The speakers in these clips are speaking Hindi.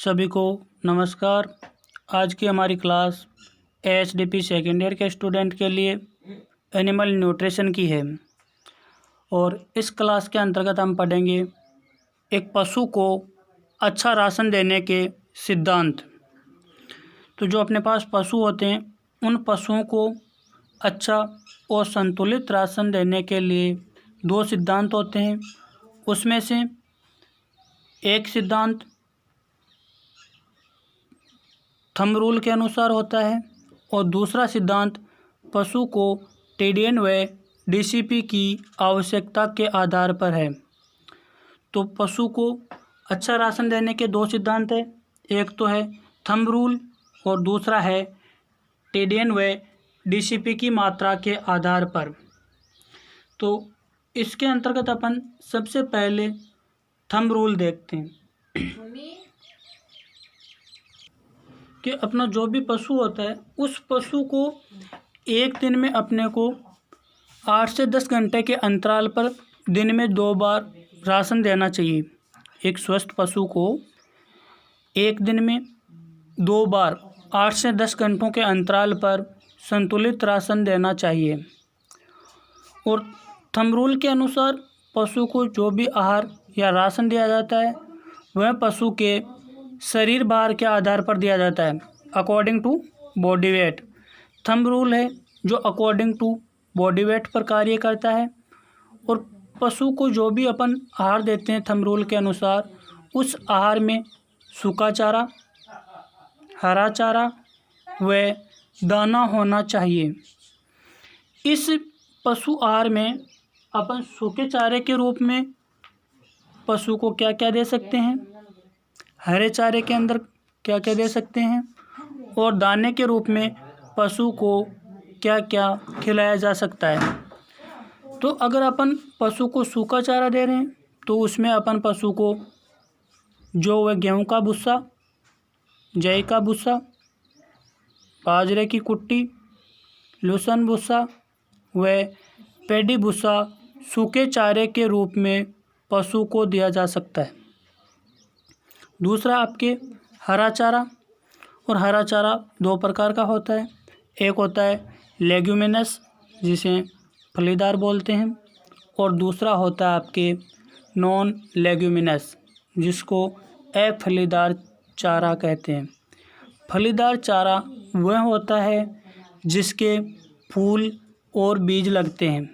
सभी को नमस्कार। आज की हमारी क्लास एचडीपी सेकेंड ईयर के स्टूडेंट के लिए एनिमल न्यूट्रिशन की है और इस क्लास के अंतर्गत हम पढ़ेंगे एक पशु को अच्छा राशन देने के सिद्धांत। तो जो अपने पास पशु होते हैं उन पशुओं को अच्छा और संतुलित राशन देने के लिए दो सिद्धांत होते हैं। उसमें से एक सिद्धांत थंब रूल के अनुसार होता है और दूसरा सिद्धांत पशु को टीडीएन व डीसीपी की आवश्यकता के आधार पर है। तो पशु को अच्छा राशन देने के दो सिद्धांत हैं, एक तो है थंब रूल और दूसरा है टीडीएन व डीसीपी की मात्रा के आधार पर। तो इसके अंतर्गत अपन सबसे पहले थंब रूल देखते हैं कि अपना जो भी पशु होता है उस पशु को एक दिन में अपने को 8 से 10 घंटे के अंतराल पर दिन में 2 बार राशन देना चाहिए। एक स्वस्थ पशु को एक दिन में 2 बार 8 से 10 घंटों के अंतराल पर संतुलित राशन देना चाहिए। और थंब रूल के अनुसार पशु को जो भी आहार या राशन दिया जाता है वह पशु के शरीर भार के आधार पर दिया जाता है, according to body weight. Thumb rule है जो अकॉर्डिंग टू बॉडी वेट पर कार्य करता है और पशु को जो भी अपन आहार देते हैं थंब रूल के अनुसार उस आहार में सूखा चारा, हरा चारा व दाना होना चाहिए। इस पशु आहार में अपन सूखे चारे के रूप में पशु को क्या क्या दे सकते हैं, हरे चारे के अंदर क्या क्या दे सकते हैं और दाने के रूप में पशु को क्या क्या खिलाया जा सकता है। तो अगर अपन पशु को सूखा चारा दे रहे हैं तो उसमें अपन पशु को जो वह गेहूं का भुस्सा, जई का भुस्सा, बाजरे की कुट्टी, लूसन भुस्सा व पेडी भुस्सा सूखे चारे के रूप में पशु को दिया जा सकता है। दूसरा आपके हरा चारा, और हरा चारा 2 प्रकार का होता है। एक होता है लेग्यूमिनस जिसे फलीदार बोलते हैं और दूसरा होता है आपके नॉन लेग्यूमिनस जिसको अफलीदार चारा कहते हैं। फलीदार चारा वह होता है जिसके फूल और बीज लगते हैं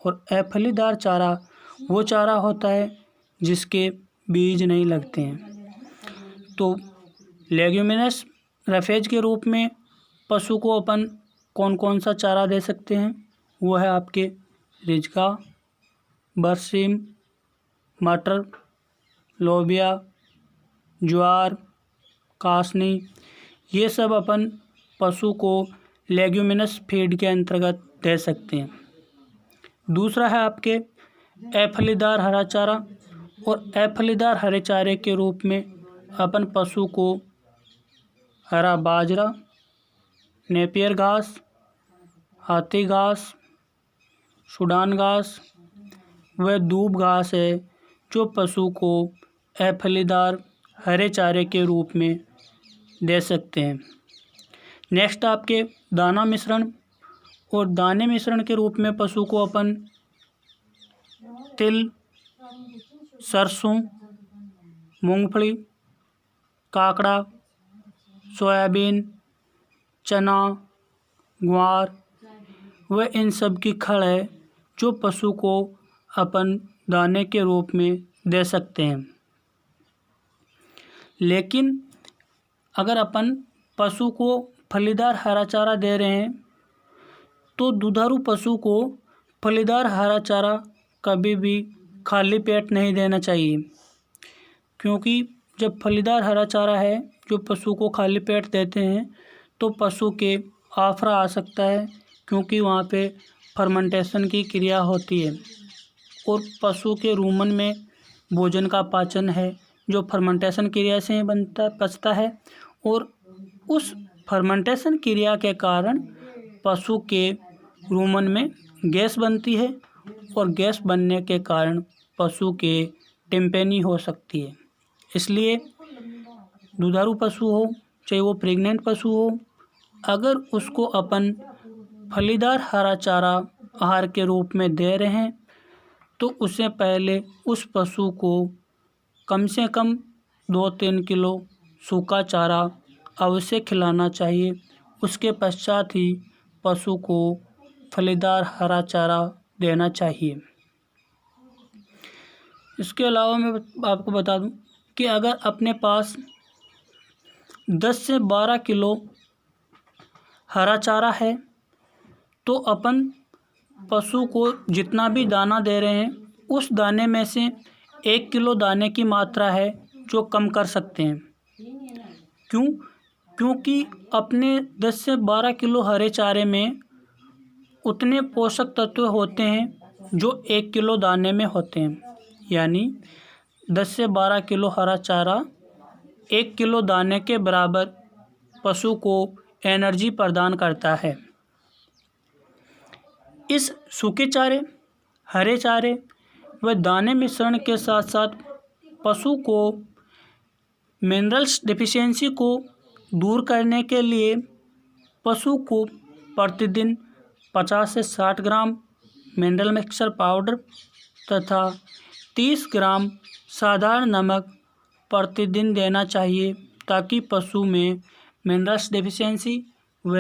और अफलीदार चारा वो चारा होता है जिसके बीज नहीं लगते हैं। तो लेग्यूमिनस रफेज के रूप में पशु को अपन कौन कौन सा चारा दे सकते हैं वो है आपके रिजका, बरसीम, मटर, लोबिया, ज्वार, कासनी, ये सब अपन पशु को लेग्यूमिनस फीड के अंतर्गत दे सकते हैं। दूसरा है आपके अफलीदार हरा चारा, और अफलीदार हरे चारे के रूप में अपन पशु को हरा बाजरा, नेपियर घास, हाथी घास, सूडान घास व दूब घास है जो पशु को अफलीदार हरे चारे के रूप में दे सकते हैं। नेक्स्ट आपके दाना मिश्रण, और दाने मिश्रण के रूप में पशु को अपन तिल, सरसों, मूंगफली, काकड़ा, सोयाबीन, चना, ग्वार व इन सब की खड़ है जो पशु को अपन दाने के रूप में दे सकते हैं। लेकिन अगर अपन पशु को फलीदार हरा चारा दे रहे हैं तो दुधारू पशु को फलीदार हरा चारा कभी भी खाली पेट नहीं देना चाहिए, क्योंकि जब फलीदार हरा चारा है जो पशु को खाली पेट देते हैं तो पशु के आफरा आ सकता है, क्योंकि वहाँ पे फर्मेंटेशन की क्रिया होती है और पशु के रूमन में भोजन का पाचन है जो फर्मेंटेशन क्रिया से पचता है और उस फर्मेंटेशन क्रिया के कारण पशु के रूमन में गैस बनती है और गैस बनने के कारण पशु के टिम्पेनी हो सकती है। इसलिए दुधारू पशु हो चाहे वो प्रेग्नेंट पशु हो, अगर उसको अपन फलीदार हरा चारा आहार के रूप में दे रहे हैं तो उससे पहले उस पशु को कम से कम 2-3 किलो सूखा चारा अवश्य खिलाना चाहिए। उसके पश्चात ही पशु को फलीदार हरा चारा देना चाहिए। इसके अलावा मैं आपको बता दूं कि अगर अपने पास 10 से 12 किलो हरा चारा है तो अपन पशु को जितना भी दाना दे रहे हैं उस दाने में से 1 किलो दाने की मात्रा है जो कम कर सकते हैं। क्योंकि अपने 10 से 12 किलो हरे चारे में उतने पोषक तत्व होते हैं जो 1 किलो दाने में होते हैं। यानी 10 से 12 किलो हरा चारा 1 किलो दाने के बराबर पशु को एनर्जी प्रदान करता है। इस सूखे चारे, हरे चारे व दाने मिश्रण के साथ साथ पशु को मिनरल्स डिफिशियंसी को दूर करने के लिए पशु को प्रतिदिन 50 से 60 ग्राम मिनरल मिक्सचर पाउडर तथा 30 ग्राम साधारण नमक प्रतिदिन देना चाहिए ताकि पशु में मिनरल्स डिफिशियंसी व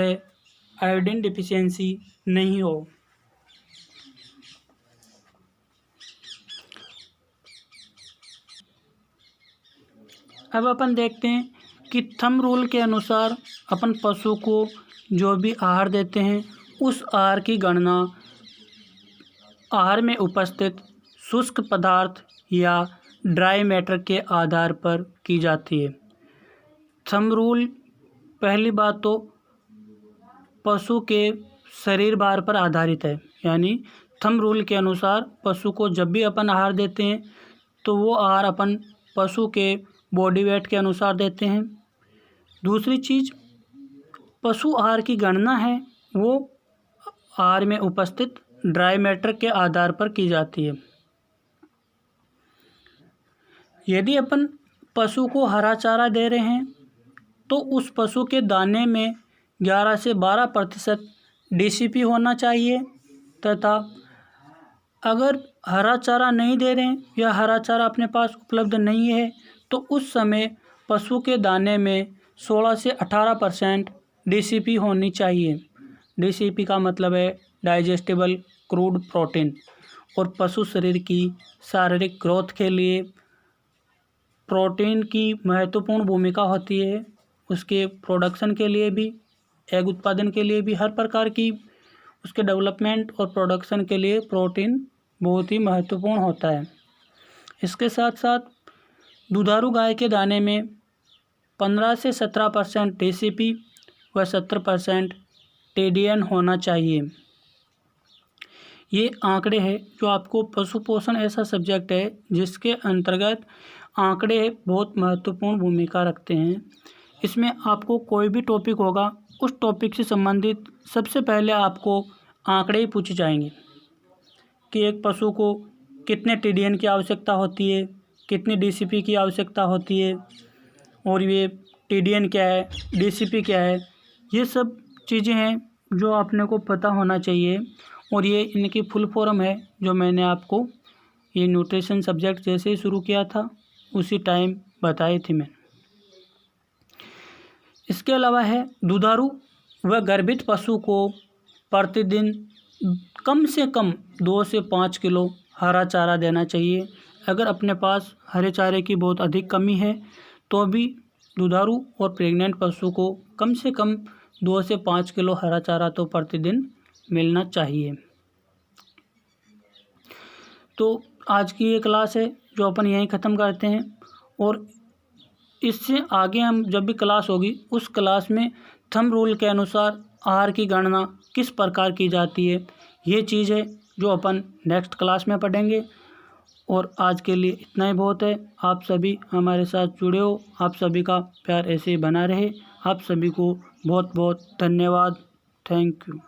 आयोडीन डिफिशियंसी नहीं हो। अब अपन देखते हैं कि थंब रूल के अनुसार अपन पशु को जो भी आहार देते हैं उस आहार की गणना आहार में उपस्थित शुष्क पदार्थ या ड्राई मैटर के आधार पर की जाती है। थंब रूल पहली बात तो पशु के शरीर भार पर आधारित है। यानी थंब रूल के अनुसार पशु को जब भी अपन आहार देते हैं तो वो आहार अपन पशु के बॉडी वेट के अनुसार देते हैं। दूसरी चीज़, पशु आहार की गणना है वो आहार में उपस्थित ड्राई मैटर के आधार पर की जाती है। यदि अपन पशु को हरा चारा दे रहे हैं तो उस पशु के दाने में 11 से 12% DCP होना चाहिए तथा अगर हरा चारा नहीं दे रहे हैं या हरा चारा अपने पास उपलब्ध नहीं है तो उस समय पशु के दाने में 16 से 18% DCP होनी चाहिए। DCP का मतलब है डाइजेस्टिबल क्रूड प्रोटीन, और पशु शरीर की शारीरिक ग्रोथ के लिए प्रोटीन की महत्वपूर्ण भूमिका होती है। उसके प्रोडक्शन के लिए भी, एग उत्पादन के लिए भी, हर प्रकार की उसके डेवलपमेंट और प्रोडक्शन के लिए प्रोटीन बहुत ही महत्वपूर्ण होता है। इसके साथ साथ दुधारू गाय के दाने में 15 से 17% DCP व 70% TDN होना चाहिए। ये आंकड़े हैं जो आपको पशु पोषण ऐसा सब्जेक्ट है जिसके अंतर्गत आंकड़े बहुत महत्वपूर्ण भूमिका रखते हैं। इसमें आपको कोई भी टॉपिक होगा उस टॉपिक से संबंधित सबसे पहले आपको आंकड़े ही पूछे जाएंगे कि एक पशु को कितने TDN की आवश्यकता होती है, कितनी DCP की आवश्यकता होती है, और ये TDN क्या है, DCP क्या है। ये सब चीज़ें हैं जो आपने को पता होना चाहिए, और ये इनकी फुल फॉर्म है जो मैंने आपको ये न्यूट्रिशन सब्जेक्ट जैसे ही शुरू किया था उसी टाइम बताई थी मैंने। इसके अलावा है दुधारू व गर्भित पशु को प्रतिदिन कम से कम 2 से 5 किलो हरा चारा देना चाहिए। अगर अपने पास हरे चारे की बहुत अधिक कमी है तो भी दुधारू और प्रेग्नेंट पशु को कम से कम 2 से 5 किलो हरा चारा तो प्रतिदिन मिलना चाहिए। तो आज की ये क्लास है जो अपन यहीं ख़त्म करते हैं, और इससे आगे हम जब भी क्लास होगी उस क्लास में थंब रूल के अनुसार आहार की गणना किस प्रकार की जाती है, ये चीज़ है जो अपन नेक्स्ट क्लास में पढ़ेंगे। और आज के लिए इतना ही बहुत है। आप सभी हमारे साथ जुड़े हो, आप सभी का प्यार ऐसे ही बना रहे। आप सभी को बहुत बहुत धन्यवाद। Thank you.